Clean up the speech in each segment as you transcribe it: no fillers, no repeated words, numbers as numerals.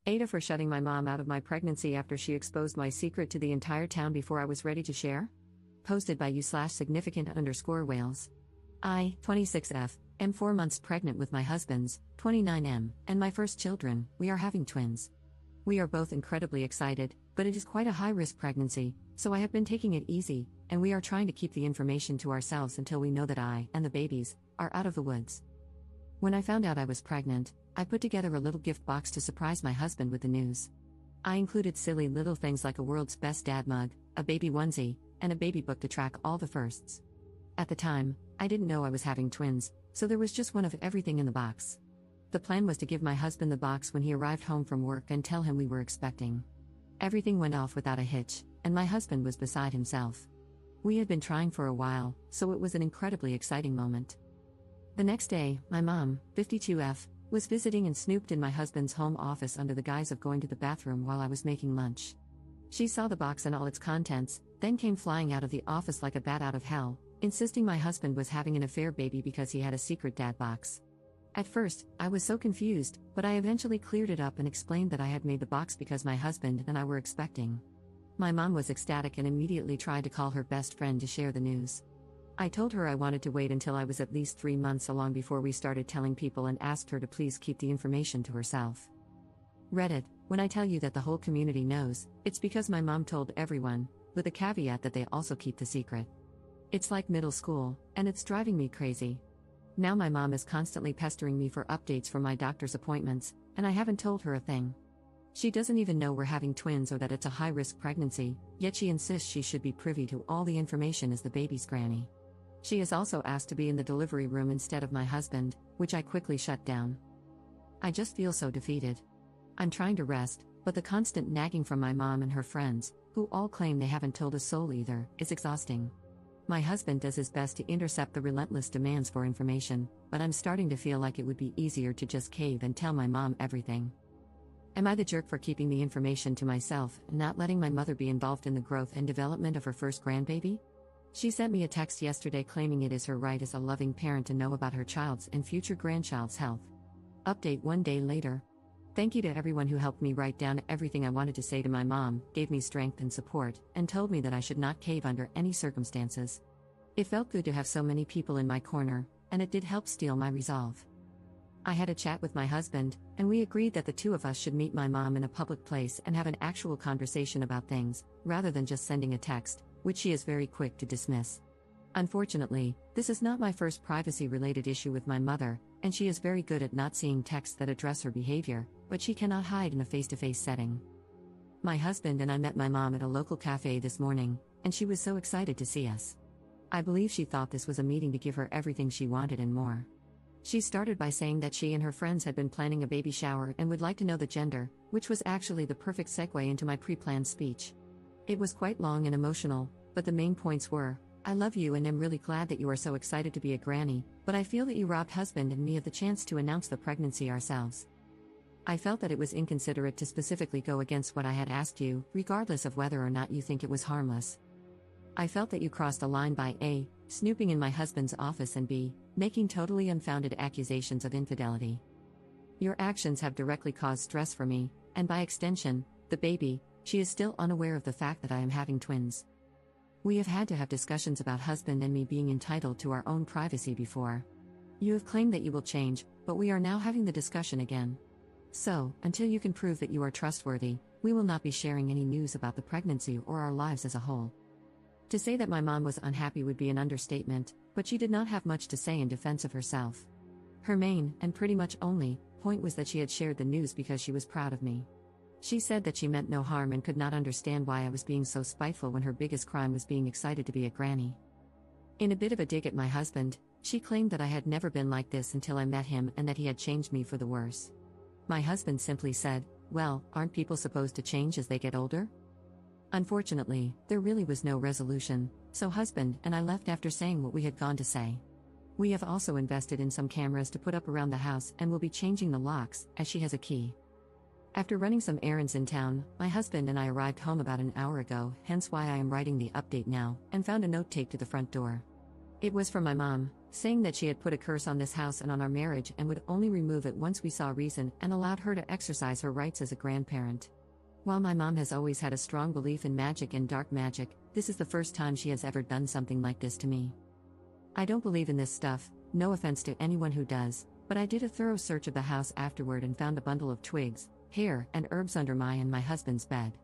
AITAH for shutting my mom out of my pregnancy after she exposed my secret to the entire town before I was ready to share? Posted by you/significant_whales. I, 26F, am 4 months pregnant with my husband's, 29M, and my first children. We are having twins. We are both incredibly excited, but it is quite a high-risk pregnancy, so I have been taking it easy, and we are trying to keep the information to ourselves until we know that I and the babies are out of the woods. When I found out I was pregnant, I put together a little gift box to surprise my husband with the news. I included silly little things like a world's best dad mug, a baby onesie, and a baby book to track all the firsts. At the time, I didn't know I was having twins, so there was just one of everything in the box. The plan was to give my husband the box when he arrived home from work and tell him we were expecting. Everything went off without a hitch, and my husband was beside himself. We had been trying for a while, so it was an incredibly exciting moment. The next day, my mom, 52F, was visiting and snooped in my husband's home office under the guise of going to the bathroom while I was making lunch. She saw the box and all its contents, then came flying out of the office like a bat out of hell, insisting my husband was having an affair baby because he had a secret dad box. At first, I was so confused, but I eventually cleared it up and explained that I had made the box because my husband and I were expecting. My mom was ecstatic and immediately tried to call her best friend to share the news. I told her I wanted to wait until I was at least 3 months along before we started telling people and asked her to please keep the information to herself. Reddit, when I tell you that the whole community knows, it's because my mom told everyone, with a caveat that they also keep the secret. It's like middle school, and it's driving me crazy. Now my mom is constantly pestering me for updates from my doctor's appointments, and I haven't told her a thing. She doesn't even know we're having twins or that it's a high-risk pregnancy, yet she insists she should be privy to all the information as the baby's granny. She is also asked to be in the delivery room instead of my husband, which I quickly shut down. I just feel so defeated. I'm trying to rest, but the constant nagging from my mom and her friends, who all claim they haven't told a soul either, is exhausting. My husband does his best to intercept the relentless demands for information, but I'm starting to feel like it would be easier to just cave and tell my mom everything. Am I the jerk for keeping the information to myself and not letting my mother be involved in the growth and development of her first grandbaby? She sent me a text yesterday claiming it is her right as a loving parent to know about her child's and future grandchild's health. Update 1 day later. Thank you to everyone who helped me write down everything I wanted to say to my mom, gave me strength and support, and told me that I should not cave under any circumstances. It felt good to have so many people in my corner, and it did help steel my resolve. I had a chat with my husband, and we agreed that the two of us should meet my mom in a public place and have an actual conversation about things, rather than just sending a text, which she is very quick to dismiss. Unfortunately, this is not my first privacy-related issue with my mother, and she is very good at not seeing texts that address her behavior, but she cannot hide in a face-to-face setting. My husband and I met my mom at a local cafe this morning, and she was so excited to see us. I believe she thought this was a meeting to give her everything she wanted and more. She started by saying that she and her friends had been planning a baby shower and would like to know the gender, which was actually the perfect segue into my pre-planned speech. It was quite long and emotional, but the main points were, I love you and am really glad that you are so excited to be a granny, but I feel that you robbed husband and me of the chance to announce the pregnancy ourselves. I felt that it was inconsiderate to specifically go against what I had asked you, regardless of whether or not you think it was harmless. I felt that you crossed a line by A, snooping in my husband's office and B, making totally unfounded accusations of infidelity. Your actions have directly caused stress for me, and by extension, the baby. She is still unaware of the fact that I am having twins. We have had to have discussions about husband and me being entitled to our own privacy before. You have claimed that you will change, but we are now having the discussion again. So, until you can prove that you are trustworthy, we will not be sharing any news about the pregnancy or our lives as a whole. To say that my mom was unhappy would be an understatement, but she did not have much to say in defense of herself. Her main, and pretty much only, point was that she had shared the news because she was proud of me. She said that she meant no harm and could not understand why I was being so spiteful when her biggest crime was being excited to be a granny. In a bit of a dig at my husband, she claimed that I had never been like this until I met him and that he had changed me for the worse. My husband simply said, well, aren't people supposed to change as they get older? Unfortunately, there really was no resolution, so husband and I left after saying what we had gone to say. We have also invested in some cameras to put up around the house and will be changing the locks, as she has a key. After running some errands in town, my husband and I arrived home about an hour ago, hence why I am writing the update now, and found a note taped to the front door. It was from my mom, saying that she had put a curse on this house and on our marriage and would only remove it once we saw reason and allowed her to exercise her rights as a grandparent. While my mom has always had a strong belief in magic and dark magic, this is the first time she has ever done something like this to me. I don't believe in this stuff, no offense to anyone who does, but I did a thorough search of the house afterward and found a bundle of twigs, hair, and herbs under my and my husband's bed.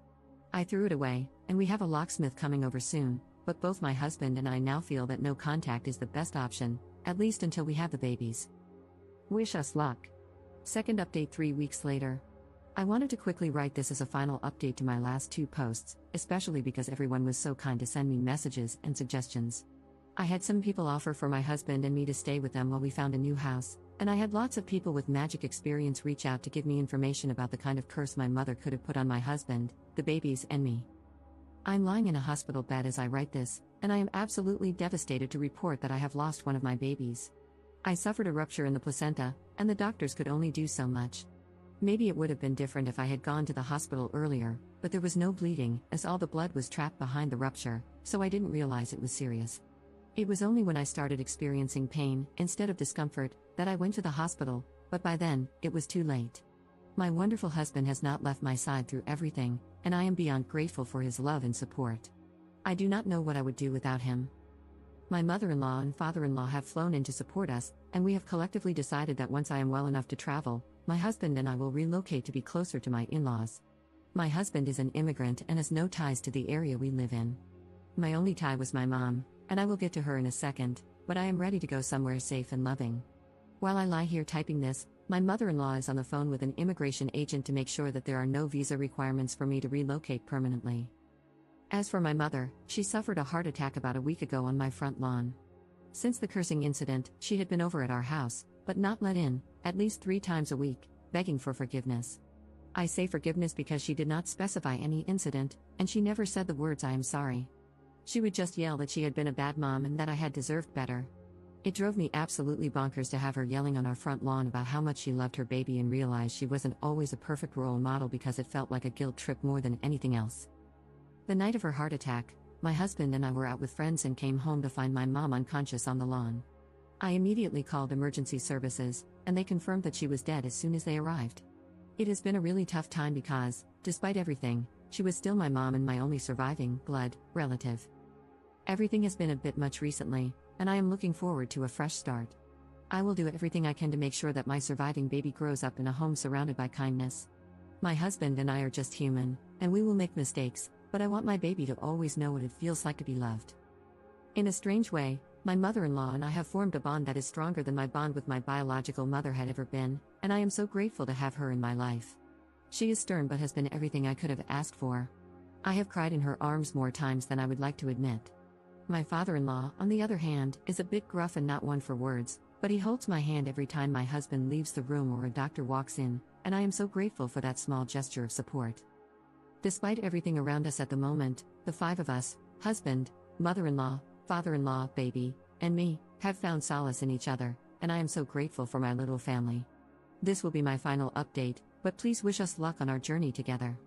I threw it away, and we have a locksmith coming over soon, but both my husband and I now feel that no contact is the best option, at least until we have the babies. Wish us luck. Second update 3 weeks later. I wanted to quickly write this as a final update to my last 2 posts, especially because everyone was so kind to send me messages and suggestions. I had some people offer for my husband and me to stay with them while we found a new house, and I had lots of people with magic experience reach out to give me information about the kind of curse my mother could have put on my husband, the babies, and me. I'm lying in a hospital bed as I write this, and I am absolutely devastated to report that I have lost one of my babies. I suffered a rupture in the placenta, and the doctors could only do so much. Maybe it would have been different if I had gone to the hospital earlier, but there was no bleeding, as all the blood was trapped behind the rupture, so I didn't realize it was serious. It was only when I started experiencing pain, instead of discomfort, that I went to the hospital, but by then, it was too late. My wonderful husband has not left my side through everything, and I am beyond grateful for his love and support. I do not know what I would do without him. My mother-in-law and father-in-law have flown in to support us, and we have collectively decided that once I am well enough to travel, my husband and I will relocate to be closer to my in-laws. My husband is an immigrant and has no ties to the area we live in. My only tie was my mom, and I will get to her in a second, but I am ready to go somewhere safe and loving. While I lie here typing this, my mother-in-law is on the phone with an immigration agent to make sure that there are no visa requirements for me to relocate permanently. As for my mother, she suffered a heart attack about a week ago on my front lawn. Since the cursing incident, she had been over at our house, but not let in, at least 3 times a week, begging for forgiveness. I say forgiveness because she did not specify any incident, and she never said the words "I am sorry." She would just yell that she had been a bad mom and that I had deserved better. It drove me absolutely bonkers to have her yelling on our front lawn about how much she loved her baby and realized she wasn't always a perfect role model because it felt like a guilt trip more than anything else. The night of her heart attack, my husband and I were out with friends and came home to find my mom unconscious on the lawn. I immediately called emergency services, and they confirmed that she was dead as soon as they arrived. It has been a really tough time because, despite everything, she was still my mom and my only surviving blood relative. Everything has been a bit much recently, and I am looking forward to a fresh start. I will do everything I can to make sure that my surviving baby grows up in a home surrounded by kindness. My husband and I are just human, and we will make mistakes, but I want my baby to always know what it feels like to be loved. In a strange way, my mother-in-law and I have formed a bond that is stronger than my bond with my biological mother had ever been, and I am so grateful to have her in my life. She is stern but has been everything I could have asked for. I have cried in her arms more times than I would like to admit. My father-in-law, on the other hand, is a bit gruff and not one for words, but he holds my hand every time my husband leaves the room or a doctor walks in, and I am so grateful for that small gesture of support. Despite everything around us at the moment, the 5 of us, husband, mother-in-law, father-in-law, baby, and me, have found solace in each other, and I am so grateful for my little family. This will be my final update, but please wish us luck on our journey together.